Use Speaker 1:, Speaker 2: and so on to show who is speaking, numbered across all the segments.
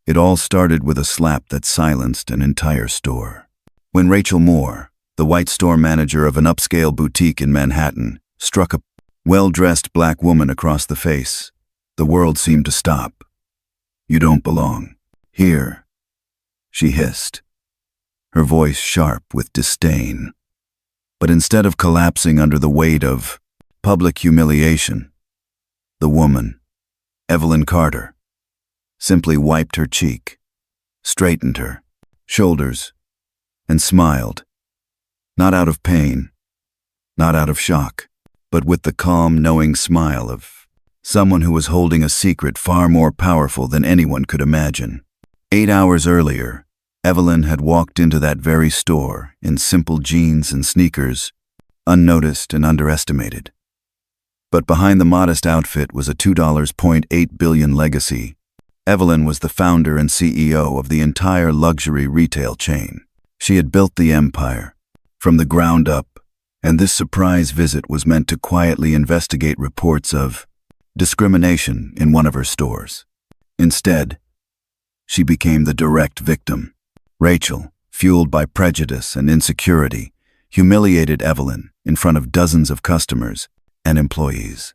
Speaker 1: It all started with a slap that silenced an entire store. When Rachel Moore, the white store manager of an upscale boutique in Manhattan, struck a well-dressed black woman across the face, the world seemed to stop. "You don't belong here," she hissed, her voice sharp with disdain. But instead of collapsing under the weight of public humiliation, the woman, Evelyn Carter, simply wiped her cheek, straightened her shoulders, and smiled, not out of pain, not out of shock, but with the calm, knowing smile of someone who was holding a secret far more powerful than anyone could imagine. 8 hours earlier, Evelyn had walked into that very store in simple jeans and sneakers, unnoticed and underestimated. But behind the modest outfit was a $2.8 billion legacy. Evelyn was the founder and CEO of the entire luxury retail chain. She had built the empire from the ground up, and this surprise visit was meant to quietly investigate reports of discrimination in one of her stores. Instead, she became the direct victim. Rachel, fueled by prejudice and insecurity, humiliated Evelyn in front of dozens of customers and employees.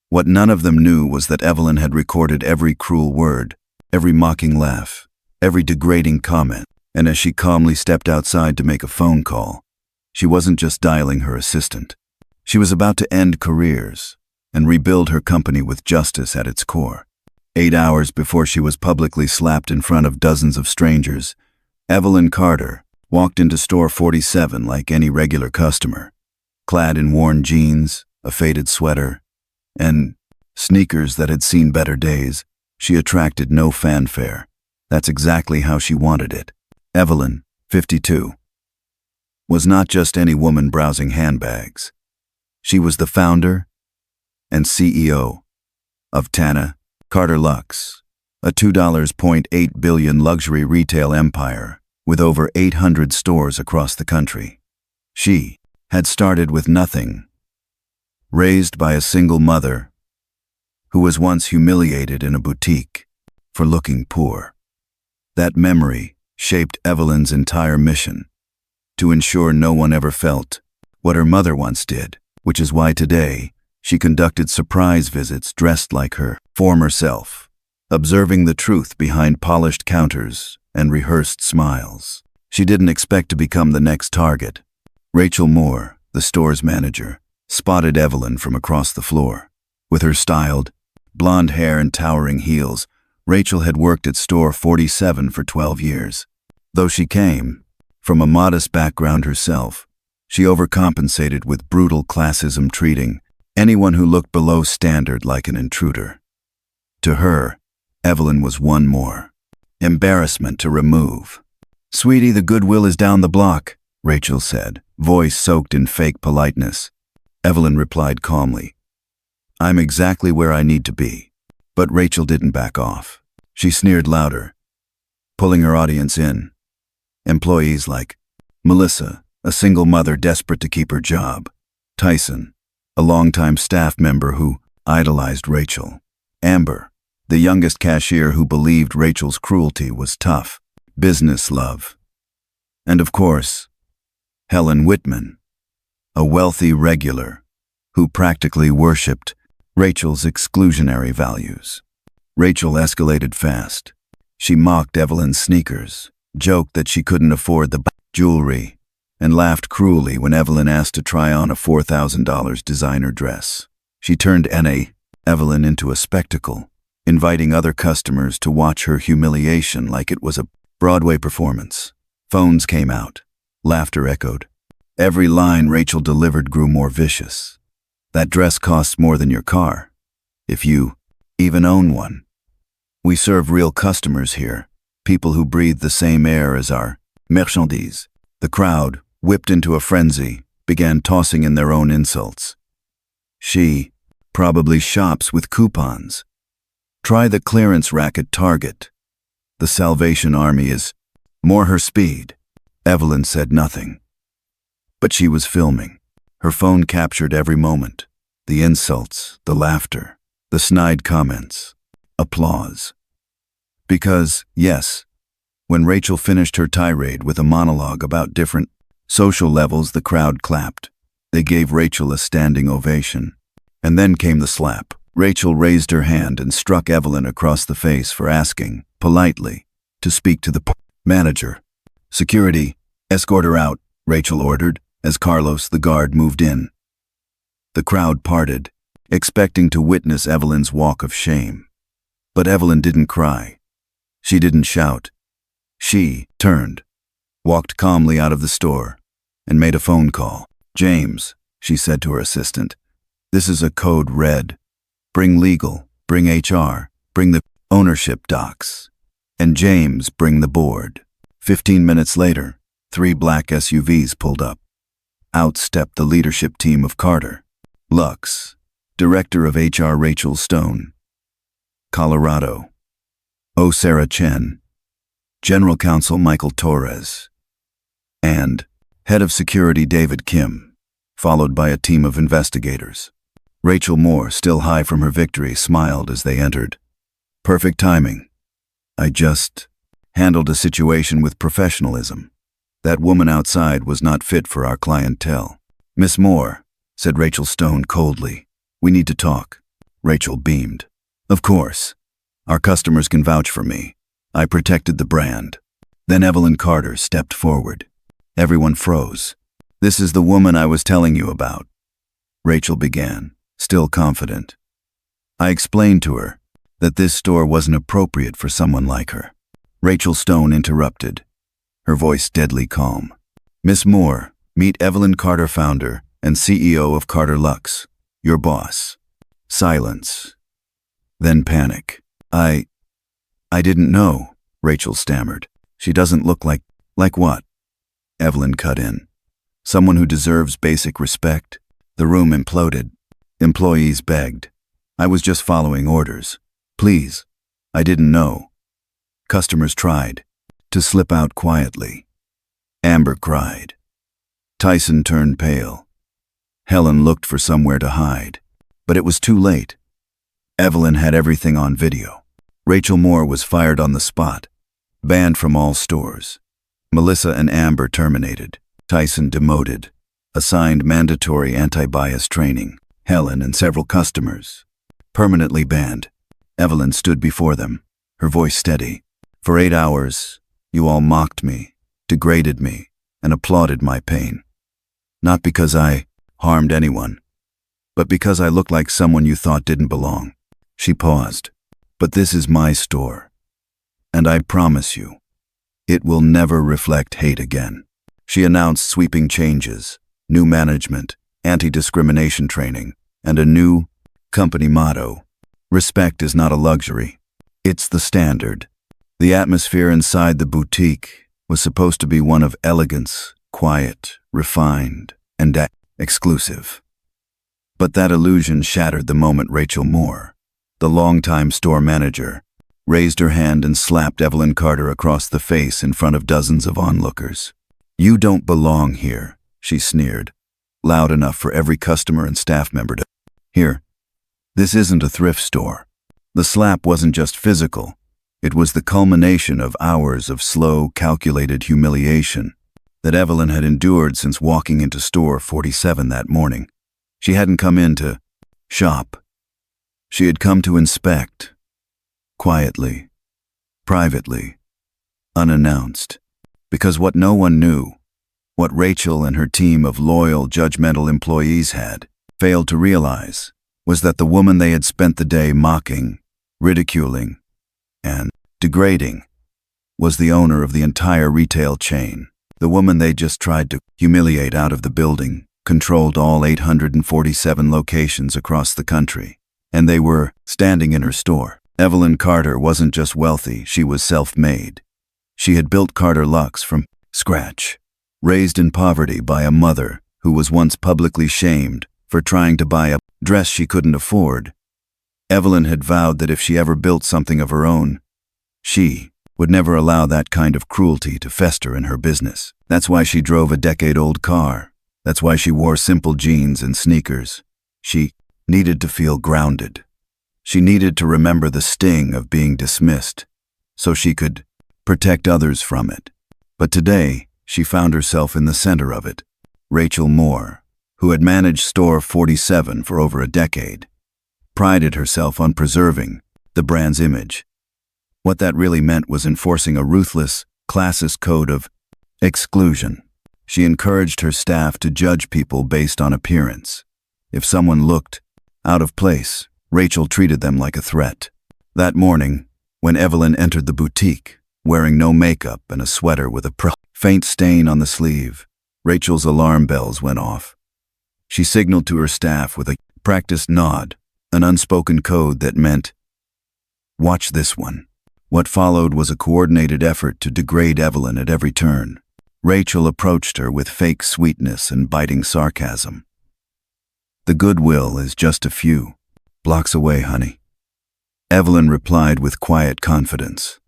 Speaker 1: What none of them knew was that Evelyn had recorded every cruel word, every mocking laugh, every degrading comment, and as she calmly stepped outside to make a phone call, she wasn't just dialing her assistant. She was about to end careers and rebuild her company with justice at its core. 8 hours before she was publicly slapped in front of dozens of strangers, Evelyn Carter walked into store 47 like any regular customer, clad in worn jeans, a faded sweater, and sneakers that had seen better days. She attracted no fanfare. That's exactly how she wanted it. Evelyn, 52, was not just any woman browsing handbags. She was the founder and CEO of Tana Carter Luxe, a $2.8 billion luxury retail empire with over 800 stores across the country. She had started with nothing, raised by a single mother who was once humiliated in a boutique for looking poor. That memory shaped Evelyn's entire mission, to ensure no one ever felt what her mother once did, which is why today she conducted surprise visits dressed like her former self, observing the truth behind polished counters and rehearsed smiles. She didn't expect to become the next target. Rachel Moore, the store's manager, spotted Evelyn from across the floor. With her styled, blonde hair and towering heels, Rachel had worked at store 47 for 12 years. Though she came from a modest background herself, she overcompensated with brutal classism, treating anyone who looked below standard like an intruder. To her, Evelyn was one more embarrassment to remove. "Sweetie, the Goodwill is down the block," Rachel said, voice soaked in fake politeness. Evelyn replied calmly, "I'm exactly where I need to be." But Rachel didn't back off. She sneered louder, pulling her audience in. Employees like Melissa, a single mother desperate to keep her job; Tyson, a longtime staff member who idolized Rachel; Amber, the youngest cashier who believed Rachel's cruelty was tough business love; and of course, Helen Whitman, a wealthy regular who practically worshipped Rachel's exclusionary values. Rachel escalated fast. She mocked Evelyn's sneakers, joked that she couldn't afford the jewelry, and laughed cruelly when Evelyn asked to try on a $4,000 designer dress. She turned Evelyn into a spectacle, inviting other customers to watch her humiliation like it was a Broadway performance. Phones came out. Laughter echoed. Every line Rachel delivered grew more vicious. "That dress costs more than your car, if you even own one. We serve real customers here, people who breathe the same air as our marchandises." The crowd, whipped into a frenzy, began tossing in their own insults. "She probably shops with coupons. Try the clearance rack at Target. The Salvation Army is more her speed." Evelyn said nothing. But she was filming. Her phone captured every moment. The insults, the laughter, the snide comments, applause. Because, yes, when Rachel finished her tirade with a monologue about different social levels, the crowd clapped. They gave Rachel a standing ovation. And then came the slap. Rachel raised her hand and struck Evelyn across the face for asking, politely, to speak to the manager. "Security, escort her out," Rachel ordered, as Carlos, the guard, moved in. The crowd parted, expecting to witness Evelyn's walk of shame. But Evelyn didn't cry. She didn't shout. She turned, walked calmly out of the store, and made a phone call. "James," she said to her assistant, "this is a code red. Bring legal, bring HR, bring the ownership docs. And James, bring the board." 15 minutes later, 3 black SUVs pulled up. Out stepped the leadership team of Carter. Lux, Director of HR Rachel Stone. Colorado. O. Sarah Chen. General Counsel Michael Torres. And Head of Security David Kim, followed by a team of investigators. Rachel Moore, still high from her victory, smiled as they entered. "Perfect timing. I just handled a situation with professionalism. That woman outside was not fit for our clientele." "Miss Moore," said Rachel Stone coldly, "we need to talk." Rachel beamed. "Of course. Our customers can vouch for me. I protected the brand." Then Evelyn Carter stepped forward. Everyone froze. "This is the woman I was telling you about," Rachel began, still confident. "I explained to her that this store wasn't appropriate for someone like her." Rachel Stone interrupted, her voice deadly calm. "Miss Moore, meet Evelyn Carter, founder and CEO of Carter Lux, your boss." Silence. Then panic. I didn't know," Rachel stammered. "She doesn't look like what?" Evelyn cut in. "Someone who deserves basic respect." The room imploded. Employees begged. "I was just following orders. Please, I didn't know." Customers tried to slip out quietly. Amber cried. Tyson turned pale. Helen looked for somewhere to hide. But it was too late. Evelyn had everything on video. Rachel Moore was fired on the spot, banned from all stores. Melissa and Amber terminated. Tyson demoted, assigned mandatory anti-bias training. Helen and several customers permanently banned. Evelyn stood before them, her voice steady. "For 8 hours, you all mocked me, degraded me, and applauded my pain. Not because I harmed anyone, but because I looked like someone you thought didn't belong." She paused. "But this is my store, and I promise you, it will never reflect hate again." She announced sweeping changes, new management, anti-discrimination training, and a new company motto. Respect is not a luxury. It's the standard. The atmosphere inside the boutique was supposed to be one of elegance, quiet, refined, and exclusive. But that illusion shattered the moment Rachel Moore, the longtime store manager, raised her hand and slapped Evelyn Carter across the face in front of dozens of onlookers. "You don't belong here," she sneered, loud enough for every customer and staff member to hear. "This isn't a thrift store." The slap wasn't just physical. It was the culmination of hours of slow, calculated humiliation that Evelyn had endured since walking into store 47 that morning. She hadn't come in to shop. She had come to inspect. Quietly, privately, unannounced. Because what no one knew, what Rachel and her team of loyal, judgmental employees had failed to realize, was that the woman they had spent the day mocking, ridiculing, and degrading was the owner of the entire retail chain. The woman they just tried to humiliate out of the building controlled all 847 locations across the country, and they were standing in her store. Evelyn Carter wasn't just wealthy, she was self-made. She had built Carter Lux from scratch, raised in poverty by a mother who was once publicly shamed for trying to buy a dress she couldn't afford. Evelyn had vowed that if she ever built something of her own, she would never allow that kind of cruelty to fester in her business. That's why she drove a decade-old car. That's why she wore simple jeans and sneakers. She needed to feel grounded. She needed to remember the sting of being dismissed, so she could protect others from it. But today, she found herself in the center of it. Rachel Moore, who had managed Store 47 for over a decade, prided herself on preserving the brand's image. What that really meant was enforcing a ruthless, classist code of exclusion. She encouraged her staff to judge people based on appearance. If someone looked out of place, Rachel treated them like a threat. That morning, when Evelyn entered the boutique, wearing no makeup and a sweater with a faint stain on the sleeve, Rachel's alarm bells went off. She signaled to her staff with a practiced nod, an unspoken code that meant, "Watch this one." What followed was a coordinated effort to degrade Evelyn at every turn. Rachel approached her with fake sweetness and biting sarcasm. "The goodwill is just a few blocks away, honey." Evelyn replied with quiet confidence,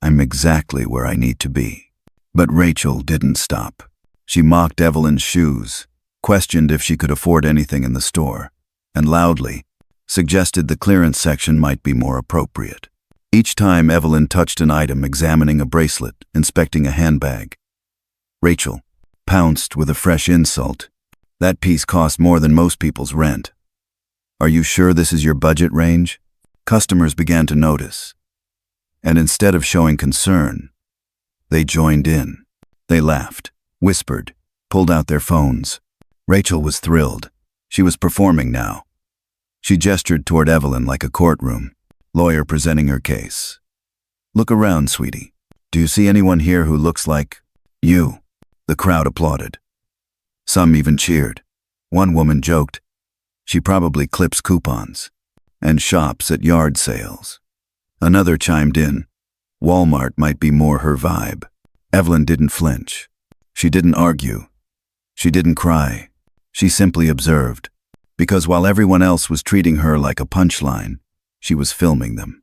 Speaker 1: "I'm exactly where I need to be." But Rachel didn't stop. She mocked Evelyn's shoes, questioned if she could afford anything in the store, and loudly suggested the clearance section might be more appropriate. Each time Evelyn touched an item, examining a bracelet, inspecting a handbag, Rachel pounced with a fresh insult. "That piece cost more than most people's rent. Are you sure this is your budget range?" Customers began to notice, and instead of showing concern, they joined in. They laughed, whispered, pulled out their phones. Rachel was thrilled. She was performing now. She gestured toward Evelyn like a courtroom lawyer presenting her case. "Look around, sweetie. Do you see anyone here who looks like you?" The crowd applauded. Some even cheered. One woman joked, "She probably clips coupons and shops at yard sales." Another chimed in, "Walmart might be more her vibe." Evelyn didn't flinch. She didn't argue. She didn't cry. She simply observed, because while everyone else was treating her like a punchline, she was filming them.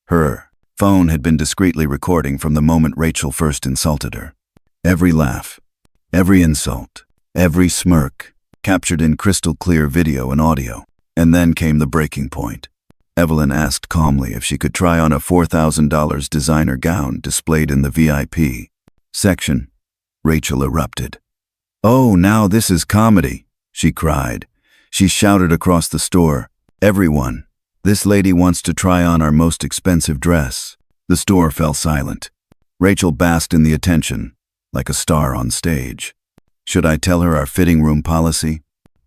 Speaker 1: Her phone had been discreetly recording from the moment Rachel first insulted her. Every laugh, every insult, every smirk, captured in crystal clear video and audio. And then came the breaking point. Evelyn asked calmly if she could try on a $4,000 designer gown displayed in the VIP section. Rachel erupted. "Oh, now this is comedy," she cried. She shouted across the store, "Everyone, this lady wants to try on our most expensive dress." The store fell silent. Rachel basked in the attention, like a star on stage. "Should I tell her our fitting room policy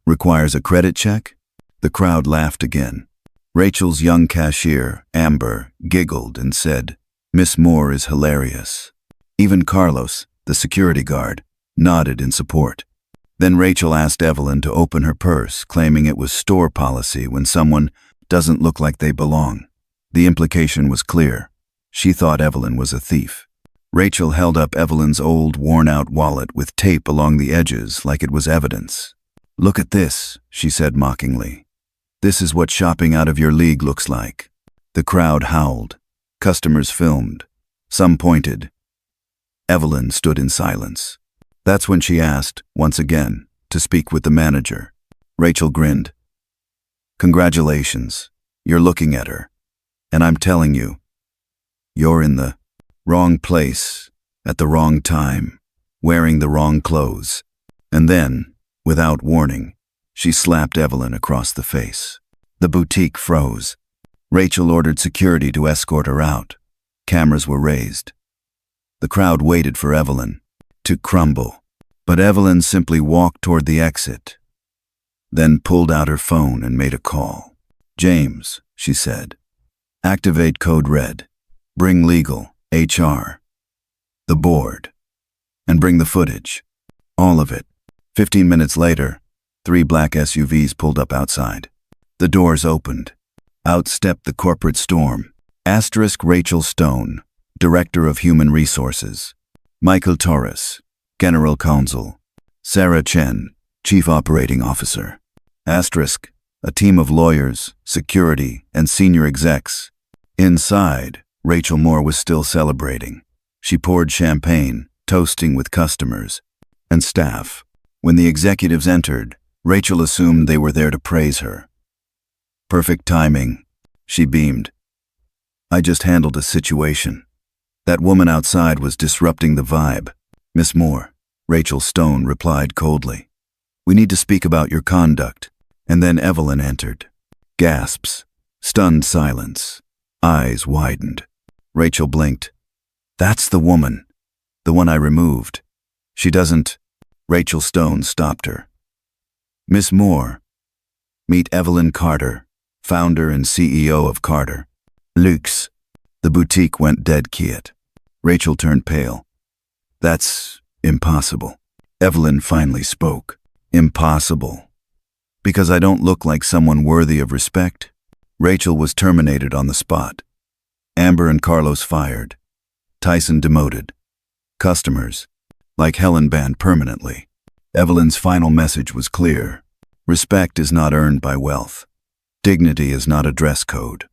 Speaker 1: requires a credit check?" The crowd laughed again. Rachel's young cashier, Amber, giggled and said, "Miss Moore is hilarious." Even Carlos, the security guard, nodded in support. Then Rachel asked Evelyn to open her purse, claiming it was store policy when someone doesn't look like they belong. The implication was clear. She thought Evelyn was a thief. Rachel held up Evelyn's old, worn-out wallet with tape along the edges like it was evidence. "Look at this," she said mockingly. "This is what shopping out of your league looks like." The crowd howled. Customers filmed. Some pointed. Evelyn stood in silence. That's when she asked, once again, to speak with the manager. Rachel grinned. "Congratulations. You're looking at her. And I'm telling you, you're in the wrong place, at the wrong time, wearing the wrong clothes." And then, without warning, she slapped Evelyn across the face. The boutique froze. Rachel ordered security to escort her out. Cameras were raised. The crowd waited for Evelyn to crumble, but Evelyn simply walked toward the exit, then pulled out her phone and made a call. "James," she said, "activate code red. Bring legal, HR, the board, and bring the footage. All of it." 15 minutes later, 3 black SUVs pulled up outside. The doors opened. Out stepped the corporate storm. Rachel Stone, Director of Human Resources. Michael Torres, General Counsel. Sarah Chen, Chief Operating Officer. A team of lawyers, security, and senior execs. Inside, Rachel Moore was still celebrating. She poured champagne, toasting with customers and staff. When the executives entered, Rachel assumed they were there to praise her. "Perfect timing," she beamed. "I just handled a situation." That woman outside was disrupting the vibe. Miss Moore, Rachel Stone replied coldly. We need to speak about your conduct. And then Evelyn entered. Gasps. Stunned silence. Eyes widened. Rachel blinked. That's the woman. The one I removed. She doesn't. Rachel Stone stopped her. Miss Moore. Meet Evelyn Carter, founder and CEO of Carter. Luxe. The boutique went dead quiet. Rachel turned pale. That's impossible. Evelyn finally spoke. Impossible. Because I don't look like someone worthy of respect? Rachel was terminated on the spot. Amber and Carlos fired. Tyson demoted. Customers, like Helen, banned permanently. Evelyn's final message was clear. Respect is not earned by wealth. Dignity is not a dress code.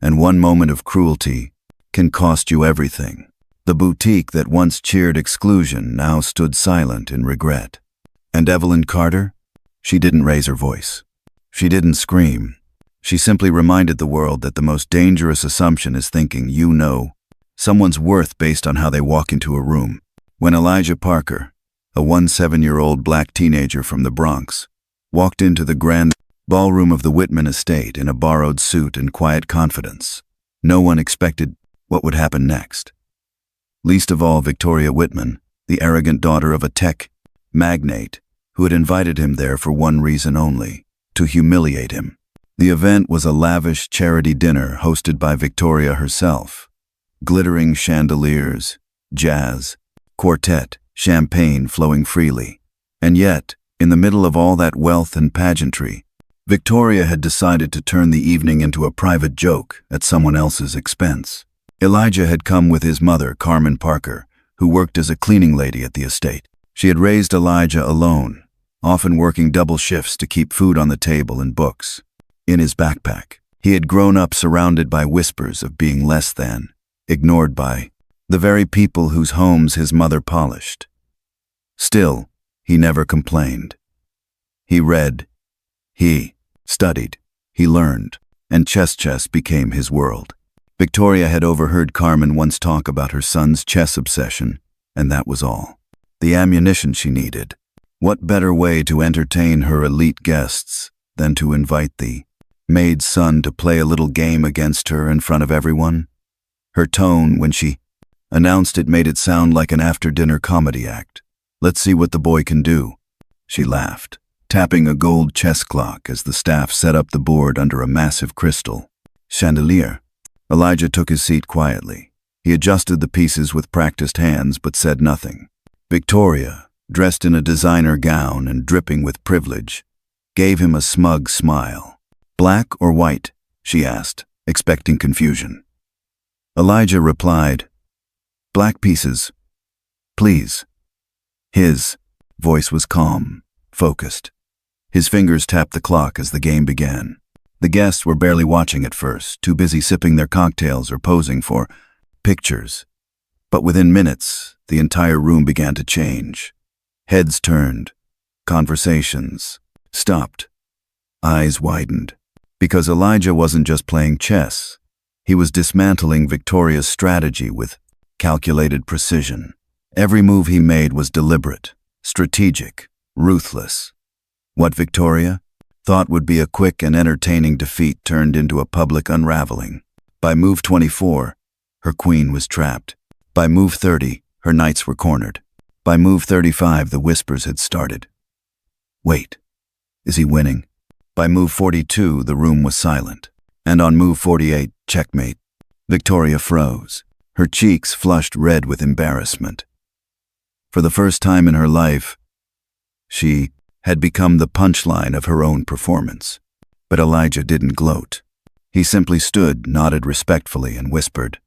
Speaker 1: And one moment of cruelty can cost you everything. The boutique that once cheered exclusion now stood silent in regret. And Evelyn Carter? She didn't raise her voice. She didn't scream. She simply reminded the world that the most dangerous assumption is thinking you know someone's worth based on how they walk into a room. When Elijah Parker, a 17-year-old black teenager from the Bronx, walked into the grand ballroom of the Whitman estate in a borrowed suit and quiet confidence, no one expected what would happen next. Least of all Victoria Whitman, the arrogant daughter of a tech magnate who had invited him there for one reason only, to humiliate him. The event was a lavish charity dinner hosted by Victoria herself. Glittering chandeliers, jazz, quartet, champagne flowing freely. And yet, in the middle of all that wealth and pageantry, Victoria had decided to turn the evening into a private joke at someone else's expense. Elijah had come with his mother, Carmen Parker, who worked as a cleaning lady at the estate. She had raised Elijah alone, often working double shifts to keep food on the table and books. In his backpack, he had grown up surrounded by whispers of being less than, ignored by the very people whose homes his mother polished. Still, he never complained. He read, he studied, he learned, and chess became his world. Victoria had overheard Carmen once talk about her son's chess obsession, and that was all. The ammunition she needed. What better way to entertain her elite guests than to invite the maid's son to play a little game against her in front of everyone? Her tone when she announced it made it sound like an after-dinner comedy act. Let's see what the boy can do. She laughed, tapping a gold chess clock as the staff set up the board under a massive crystal chandelier. Elijah took his seat quietly. He adjusted the pieces with practiced hands but said nothing. Victoria, dressed in a designer gown and dripping with privilege, gave him a smug smile. Black or white? She asked, expecting confusion. Elijah replied, black pieces, please. His voice was calm, focused. His fingers tapped the clock as the game began. The guests were barely watching at first, too busy sipping their cocktails or posing for pictures. But within minutes, the entire room began to change. Heads turned, conversations stopped, eyes widened. Because Elijah wasn't just playing chess, he was dismantling Victoria's strategy with calculated precision. Every move he made was deliberate, strategic, ruthless. What Victoria thought would be a quick and entertaining defeat turned into a public unraveling. By move 24, her queen was trapped. By move 30, her knights were cornered. By move 35, the whispers had started. Wait, is he winning? By move 42, the room was silent. And on move 48, checkmate. Victoria froze, her cheeks flushed red with embarrassment. For the first time in her life, she had become the punchline of her own performance. But Elijah didn't gloat. He simply stood, nodded respectfully, and whispered,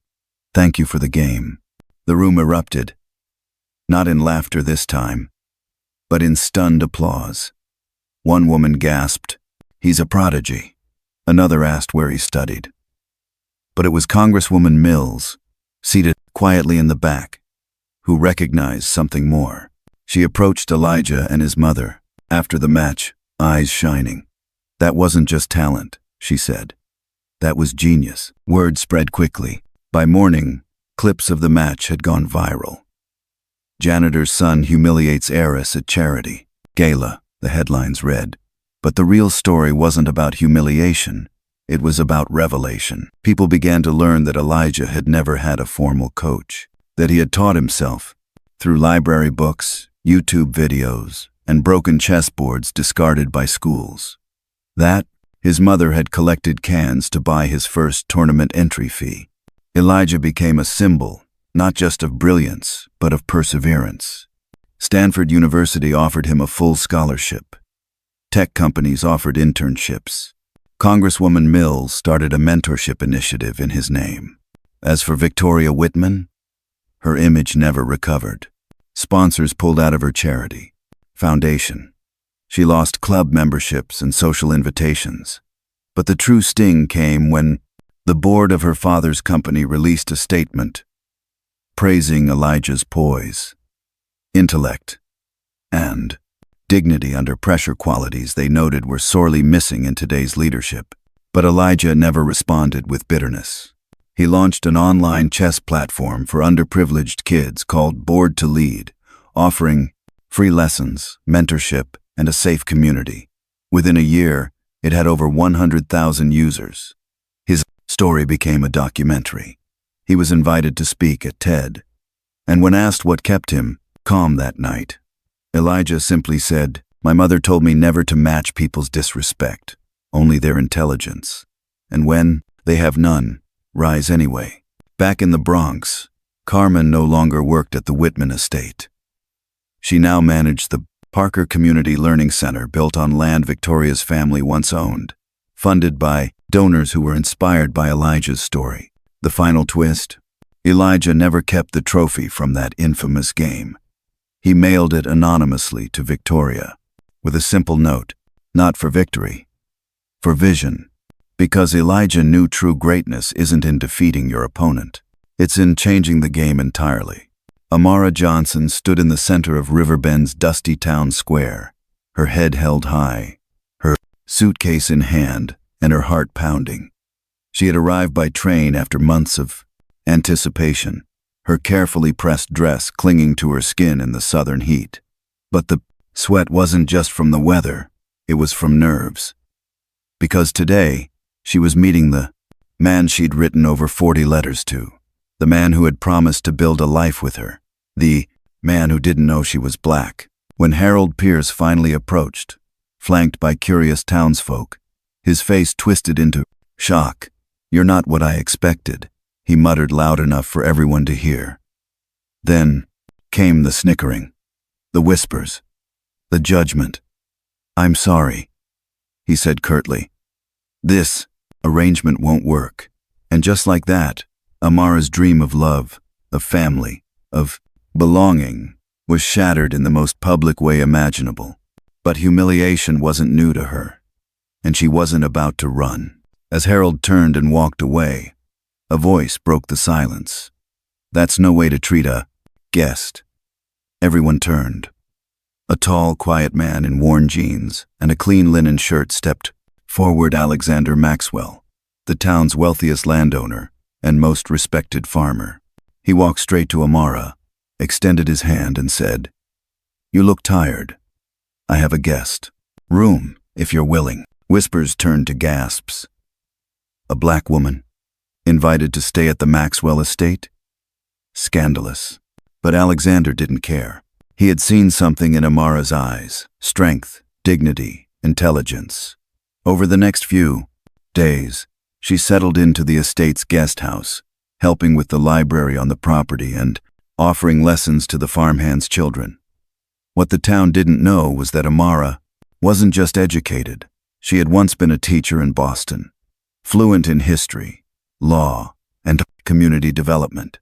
Speaker 1: "Thank you for the game." The room erupted, not in laughter this time, but in stunned applause. One woman gasped, "He's a prodigy." Another asked where he studied. But it was Congresswoman Mills, seated quietly in the back, who recognized something more. She approached Elijah and his mother, after the match, eyes shining. "That wasn't just talent," she said. "That was genius." Word spread quickly. By morning, Clips of the match had gone viral. Janitor's son humiliates heiress at charity. Gala, the headlines read. But the real story wasn't about humiliation. It was about revelation. People began to learn that Elijah had never had a formal coach, that he had taught himself through library books, YouTube videos, and broken chessboards discarded by schools. That his mother had collected cans to buy his first tournament entry fee. Elijah became a symbol, not just of brilliance, but of perseverance. Stanford University offered him a full scholarship. Tech companies offered internships. Congresswoman Mills started a mentorship initiative in his name. As for Victoria Whitman, her image never recovered. Sponsors pulled out of her charity foundation. She lost club memberships and social invitations. But the true sting came when the board of her father's company released a statement praising Elijah's poise, intellect, and dignity under pressure, qualities they noted were sorely missing in today's leadership. But Elijah never responded with bitterness. He launched an online chess platform for underprivileged kids called Board to Lead, offering free lessons, mentorship, and a safe community. Within a year, it had over 100,000 users. His story became a documentary. He was invited to speak at TED. And when asked what kept him calm that night, Elijah simply said, "My mother told me never to match people's disrespect, only their intelligence. And when they have none, rise anyway." Back in the Bronx, Carmen no longer worked at the Whitman estate. She now managed the Parker Community Learning Center, built on land Victoria's family once owned, funded by donors who were inspired by Elijah's story. The final twist? Elijah never kept the trophy from that infamous game. He mailed it anonymously to Victoria, with a simple note, not for victory, for vision. Because Elijah knew true greatness isn't in defeating your opponent. It's in changing the game entirely. Amara Johnson stood in the center of Riverbend's dusty town square, her head held high, her suitcase in hand, and her heart pounding. She had arrived by train after months of anticipation, her carefully pressed dress clinging to her skin in the southern heat. But the sweat wasn't just from the weather, it was from nerves. Because today, she was meeting the man she'd written over 40 letters to, the man who had promised to build a life with her, the man who didn't know she was black. When Harold Pierce finally approached, flanked by curious townsfolk, his face twisted into shock. "You're not what I expected," he muttered loud enough for everyone to hear. Then came the snickering, the whispers, the judgment. "I'm sorry," he said curtly. "This arrangement won't work." And just like that, Amara's dream of love, of family, of belonging, was shattered in the most public way imaginable. But humiliation wasn't new to her, and she wasn't about to run. As Harold turned and walked away, a voice broke the silence. "That's no way to treat a guest." Everyone turned. A tall, quiet man in worn jeans and a clean linen shirt stepped forward. Alexander Maxwell, the town's wealthiest landowner and most respected farmer. He walked straight to Amara, extended his hand, and said, "You look tired. I have a guest. Room, if you're willing." Whispers turned to gasps. A black woman, invited to stay at the Maxwell estate? Scandalous. But Alexander didn't care. He had seen something in Amara's eyes: strength, dignity, intelligence. Over the next few days, she settled into the estate's guest house, helping with the library on the property and offering lessons to the farmhands' children. What the town didn't know was that Amara wasn't just educated. She had once been a teacher in Boston, fluent in history, law, and community development.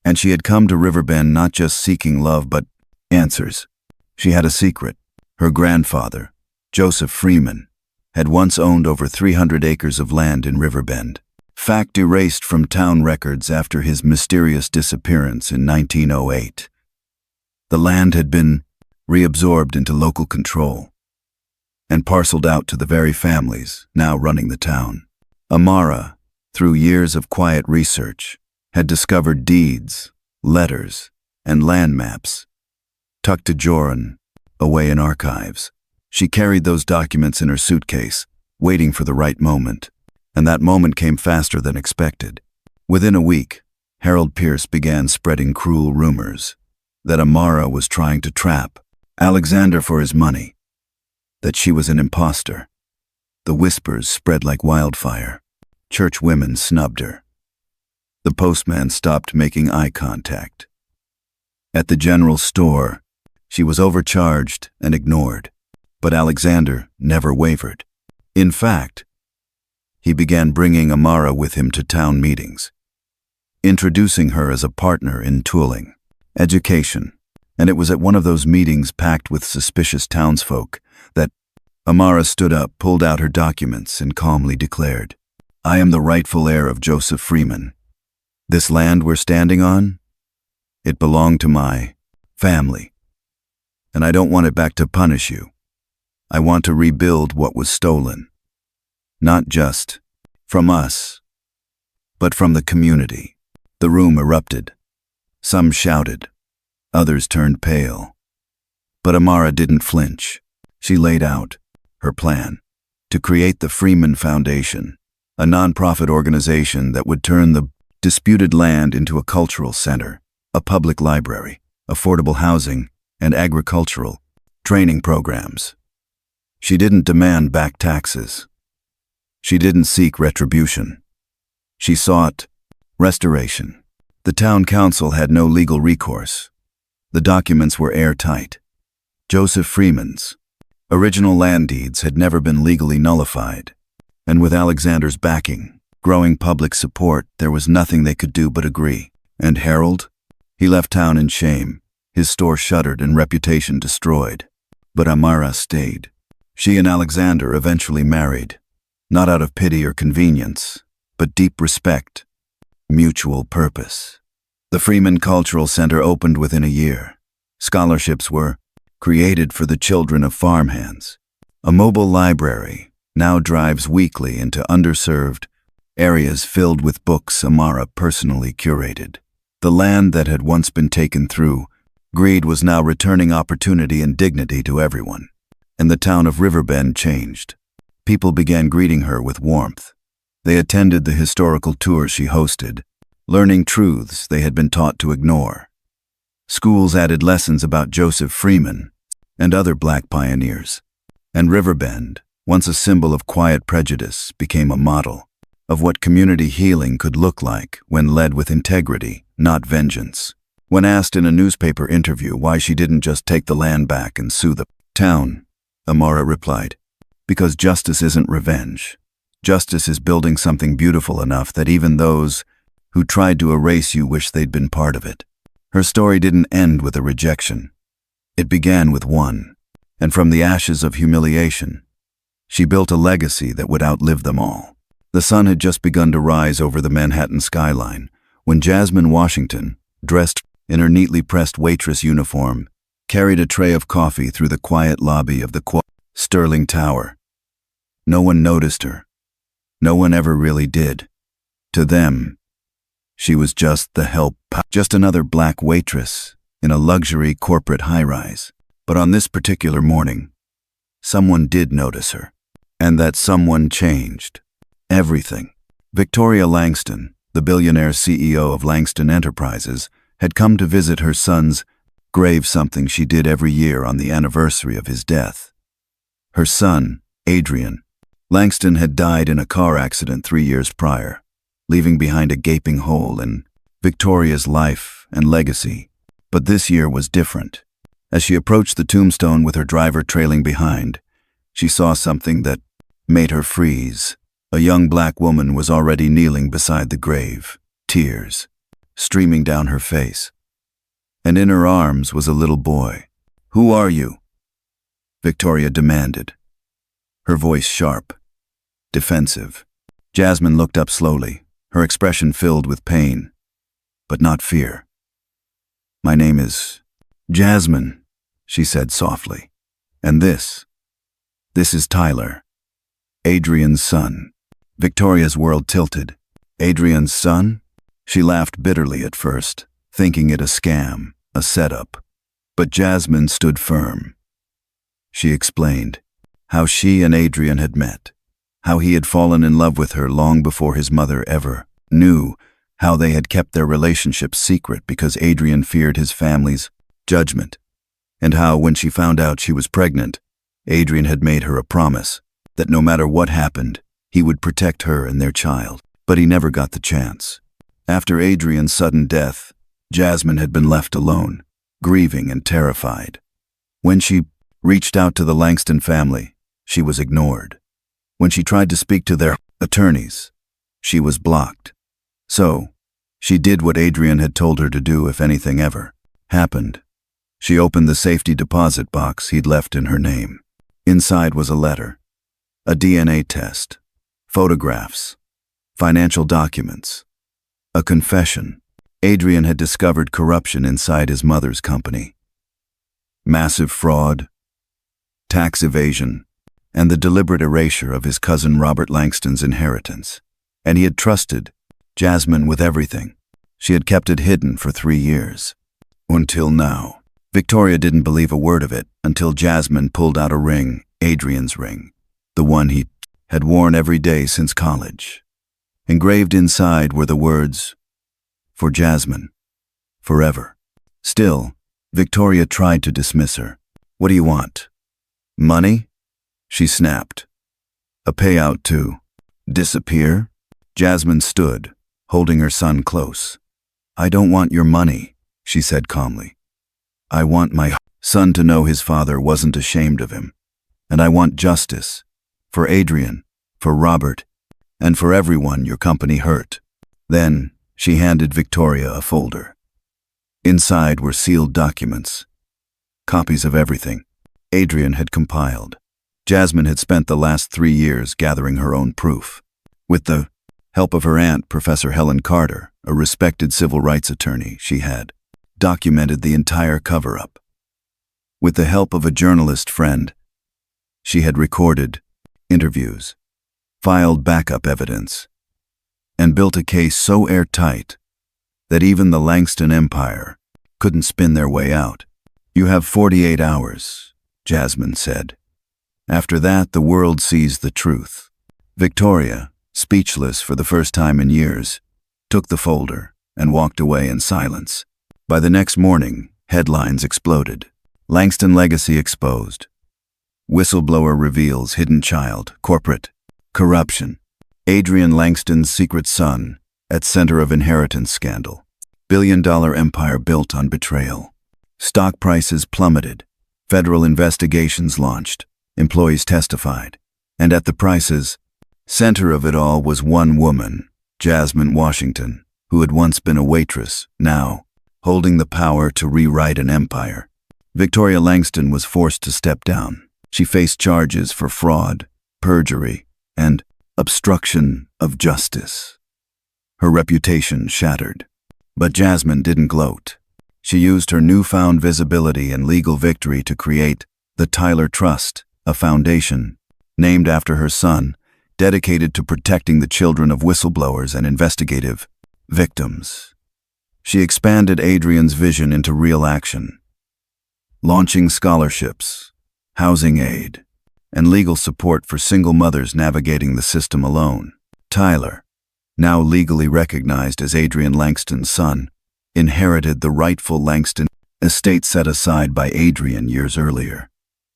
Speaker 1: And she had come to Riverbend not just seeking love but answers. She had a secret. Her grandfather, Joseph Freeman, had once owned over 300 acres of land in Riverbend. Fact erased from town records after his mysterious disappearance in 1908. The land had been reabsorbed into local control and parceled out to the very families now running the town. Amara, through years of quiet research, had discovered deeds, letters, and land maps, tucked to Joran, away in archives. She carried those documents in her suitcase, waiting for the right moment, and that moment came faster than expected. Within a week, Harold Pierce began spreading cruel rumors that Amara was trying to trap Alexander for his money, that she was an imposter. The whispers spread like wildfire. Church women snubbed her. The postman stopped making eye contact. At the general store, she was overcharged and ignored, but Alexander never wavered. In fact, he began bringing Amara with him to town meetings, introducing her as a partner in tooling, education, and it was at one of those meetings packed with suspicious townsfolk that Amara stood up, pulled out her documents, and calmly declared, "I am the rightful heir of Joseph Freeman. This land we're standing on, it belonged to my family, and I don't want it back to punish you. I want to rebuild what was stolen, not just from us, but from the community." The room erupted. Some shouted, others turned pale. But Amara didn't flinch. She laid out her plan to create the Freeman Foundation, a nonprofit organization that would turn the disputed land into a cultural center, a public library, affordable housing, and agricultural training programs. She didn't demand back taxes. She didn't seek retribution. She sought restoration. The town council had no legal recourse. The documents were airtight. Joseph Freeman's original land deeds had never been legally nullified, and with Alexander's backing, growing public support, there was nothing they could do but agree. And Harold? He left town in shame, his store shuttered and reputation destroyed. But Amara stayed. She and Alexander eventually married, not out of pity or convenience, but deep respect, mutual purpose. The Freeman Cultural Center opened within a year. Scholarships were created for the children of farmhands. A mobile library now drives weekly into underserved areas filled with books Amara personally curated. The land that had once been taken through greed was now returning opportunity and dignity to everyone. And the town of Riverbend changed. People began greeting her with warmth. They attended the historical tours she hosted, learning truths they had been taught to ignore. Schools added lessons about Joseph Freeman and other black pioneers. And Riverbend, once a symbol of quiet prejudice, became a model of what community healing could look like when led with integrity, not vengeance. When asked in a newspaper interview why she didn't just take the land back and sue the town, Amara replied, "Because justice isn't revenge. Justice is building something beautiful enough that even those who tried to erase you wish they'd been part of it." Her story didn't end with a rejection. It began with one, and from the ashes of humiliation, she built a legacy that would outlive them all. The sun had just begun to rise over the Manhattan skyline when Jasmine Washington, dressed in her neatly pressed waitress uniform, carried a tray of coffee through the quiet lobby of the Sterling Tower. No one noticed her. No one ever really did. To them, she was just just another black waitress in a luxury corporate high-rise. But on this particular morning, someone did notice her. And that someone changed everything. Victoria Langston, the billionaire CEO of Langston Enterprises, had come to visit her son's grave, something she did every year on the anniversary of his death. Her son, Adrian Langston, had died in a car accident 3 years prior, leaving behind a gaping hole in Victoria's life and legacy. But this year was different. As she approached the tombstone with her driver trailing behind, she saw something that made her freeze. A young black woman was already kneeling beside the grave, tears streaming down her face. And in her arms was a little boy. "Who are you?" Victoria demanded, her voice sharp, defensive. Jasmine looked up slowly, her expression filled with pain, but not fear. "My name is Jasmine," she said softly. "And this is Tyler, Adrian's son." Victoria's world tilted. Adrian's son? She laughed bitterly at first, thinking it a scam, a setup. But Jasmine stood firm. She explained how she and Adrian had met, how he had fallen in love with her long before his mother ever knew, how they had kept their relationship secret because Adrian feared his family's judgment, and how, when she found out she was pregnant, Adrian had made her a promise that no matter what happened, he would protect her and their child. But he never got the chance. After Adrian's sudden death, Jasmine had been left alone, grieving and terrified. When she reached out to the Langston family, she was ignored. When she tried to speak to their attorneys, she was blocked. So, she did what Adrian had told her to do if anything ever happened. She opened the safety deposit box he'd left in her name. Inside was a letter, a DNA test, photographs, financial documents, a confession. Adrian had discovered corruption inside his mother's company. Massive fraud, tax evasion, and the deliberate erasure of his cousin Robert Langston's inheritance. And he had trusted Jasmine with everything. She had kept it hidden for 3 years. Until now. Victoria didn't believe a word of it until Jasmine pulled out a ring, Adrian's ring, the one he had worn every day since college. Engraved inside were the words, "For Jasmine, forever." Still, Victoria tried to dismiss her. "What do you want? Money?" she snapped. "A payout to disappear?" Jasmine stood, holding her son close. "I don't want your money," she said calmly. "I want my son to know his father wasn't ashamed of him. And I want justice. For Adrian, for Robert, and for everyone your company hurt." Then she handed Victoria a folder. Inside were sealed documents, copies of everything Adrian had compiled. Jasmine had spent the last 3 years gathering her own proof. With the help of her aunt, Professor Evelyn Carter, a respected civil rights attorney, she had documented the entire cover-up. With the help of a journalist friend, she had recorded interviews, filed backup evidence, and built a case so airtight that even the Langston Empire couldn't spin their way out. "You have 48 hours, Jasmine said. "After that, the world sees the truth." Victoria, speechless for the first time in years, took the folder and walked away in silence. By the next morning, headlines exploded. Langston legacy exposed. Whistleblower reveals hidden child, corporate corruption. Adrian Langston's secret son at center of inheritance scandal. Billion-dollar empire built on betrayal. Stock prices plummeted. Federal investigations launched. Employees testified. And at the prices, center of it all was one woman, Jasmine Washington, who had once been a waitress, now holding the power to rewrite an empire. Victoria Langston was forced to step down. She faced charges for fraud, perjury, and obstruction of justice. Her reputation shattered. But Jasmine didn't gloat. She used her newfound visibility and legal victory to create the Tyler Trust, a foundation named after her son, dedicated to protecting the children of whistleblowers and investigative victims. She expanded Adrian's vision into real action, launching scholarships, housing aid, and legal support for single mothers navigating the system alone. Tyler, now legally recognized as Adrian Langston's son, inherited the rightful Langston estate set aside by Adrian years earlier.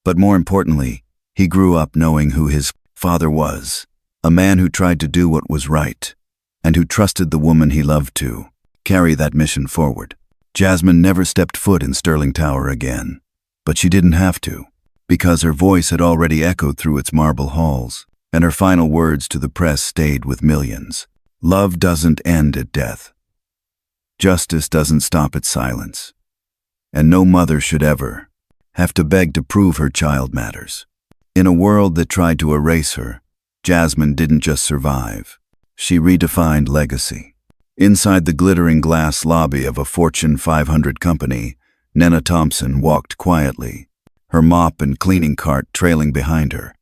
Speaker 1: But more importantly, he grew up knowing who his father was, a man who tried to do what was right, and who trusted the woman he loved to carry that mission forward. Jasmine never stepped foot in Sterling Tower again, but she didn't have to, because her voice had already echoed through its marble halls, and her final words to the press stayed with millions. Love doesn't end at death. Justice doesn't stop at silence. And no mother should ever have to beg to prove her child matters. In a world that tried to erase her, Jasmine didn't just survive. She redefined legacy. Inside the glittering glass lobby of a Fortune 500 company, Nena Thompson walked quietly, her mop and cleaning cart trailing behind her.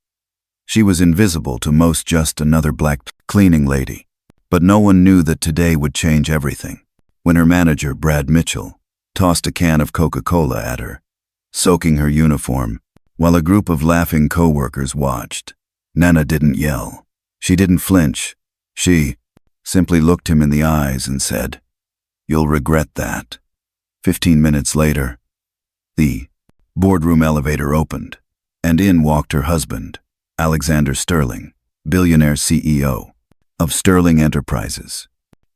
Speaker 1: She was invisible to most, just another black cleaning lady. But no one knew that today would change everything. When her manager, Brad Mitchell, tossed a can of Coca-Cola at her, soaking her uniform, while a group of laughing co-workers watched, Nana didn't yell. She didn't flinch. She simply looked him in the eyes and said, "You'll regret that." 15 minutes later, the boardroom elevator opened, and in walked her husband, Alexander Sterling, billionaire CEO of Sterling Enterprises.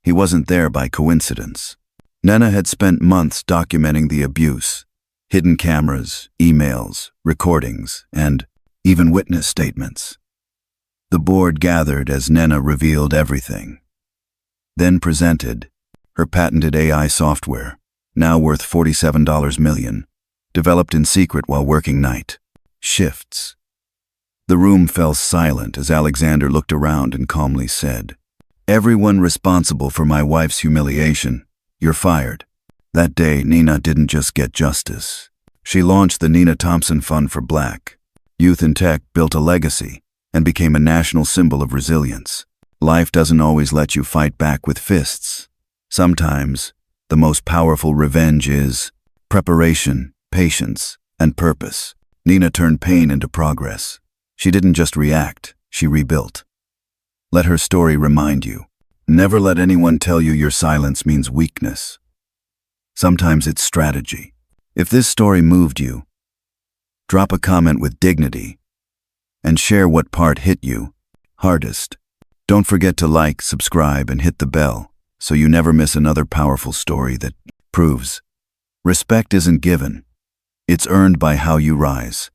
Speaker 1: He wasn't there by coincidence. Nana had spent months documenting the abuse, hidden cameras, emails, recordings, and even witness statements. The board gathered as Nana revealed everything. Then presented her patented AI software, now worth $47 million, developed in secret while working night shifts. The room fell silent as Alexander looked around and calmly said, "Everyone responsible for my wife's humiliation, you're fired." That day, Nina didn't just get justice. She launched the Nina Thompson Fund for Black Youth in Tech, built a legacy, and became a national symbol of resilience. Life doesn't always let you fight back with fists. Sometimes, the most powerful revenge is preparation, patience, and purpose. Nina turned pain into progress. She didn't just react, she rebuilt. Let her story remind you, never let anyone tell you your silence means weakness. Sometimes it's strategy. If this story moved you, drop a comment with dignity and share what part hit you hardest. Don't forget to like, subscribe, and hit the bell so you never miss another powerful story that proves respect isn't given, it's earned by how you rise.